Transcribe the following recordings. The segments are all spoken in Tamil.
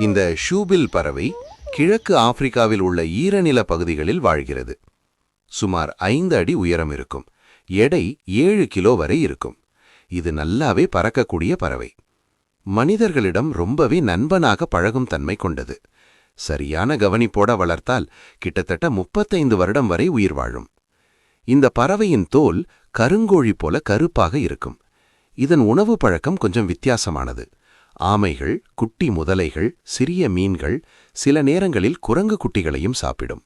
இந்த ஷூபில் பறவை கிழக்கு ஆப்பிரிக்காவில் உள்ள ஈரநில பகுதிகளில் வாழ்கிறது. சுமார் 5 அடி உயரம் இருக்கும். எடை 7 கிலோ வரை இருக்கும். இது நல்லாவே பறக்கக்கூடிய பறவை. மனிதர்களிடம் ரொம்பவே நண்பனாக பழகும் தன்மை கொண்டது. சரியான கவனிப்போட வளர்த்தால் கிட்டத்தட்ட 35 வருடம் வரை உயிர் வாழும். இந்த பறவையின் தோல் கருங்கோழி போல கருப்பாக இருக்கும். இதன் உணவு பழக்கம் கொஞ்சம் வித்தியாசமானது. ஆமைகள், குட்டி முதலைகள், சிறிய மீன்கள், சில நேரங்களில் குரங்கு குட்டிகளையும் சாப்பிடும்.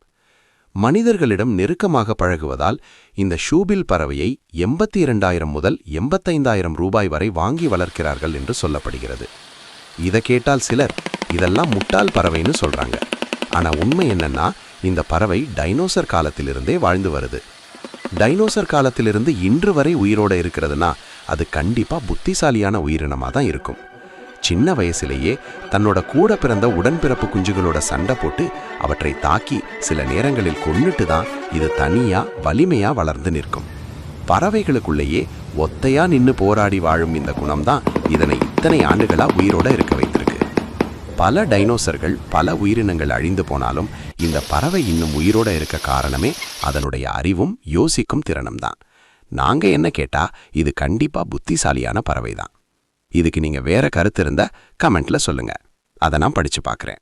மனிதர்களிடம் நெருக்கமாக பழகுவதால் இந்த ஷூபில் பறவையை 82,000 முதல் 85,000 ரூபாய் வரை வாங்கி வளர்க்கிறார்கள் என்று சொல்லப்படுகிறது. இதை கேட்டால் சிலர் இதெல்லாம் முட்டாள் பறவைன்னு சொல்றாங்க. ஆனா உண்மை என்னன்னா, இந்த பறவை டைனோசர் காலத்திலிருந்தே வாழ்ந்து வருது. டைனோசர் காலத்திலிருந்து இன்று வரை உயிரோட இருக்கிறதுனா அது கண்டிப்பா புத்திசாலியான உயிரினமா தான் இருக்கும். சின்ன வயசிலேயே தன்னோட கூட பிறந்த உடன்பிறப்பு குஞ்சுகளோட சண்டை போட்டு அவற்றை தாக்கி சில நேரங்களில் கொன்னுட்டு தான் இது தனியா வலிமையா வளர்ந்து நிற்கும். பறவைகளுக்குள்ளேயே ஒத்தையா நின்னு போராடி வாழும் இந்த குணம்தான் இதனை இத்தனை ஆண்டுகளா உயிரோட இருக்க வைத்திருக்கு. பல டைனோசர்கள், பல உயிரினங்கள் அழிந்து போனாலும் இந்த பறவை இன்னும் உயிரோட இருக்க காரணமே அதனுடைய அறிவும் யோசிக்கும் திறனும் தான். நாங்க என்ன கேட்டா, இது கண்டிப்பா புத்திசாலியான பறவை தான். இதுக்கு நீங்க வேற கருத்து இருந்தா கமெண்ட்ல சொல்லுங்க. அதை நான் படிச்சு பார்க்குறேன்.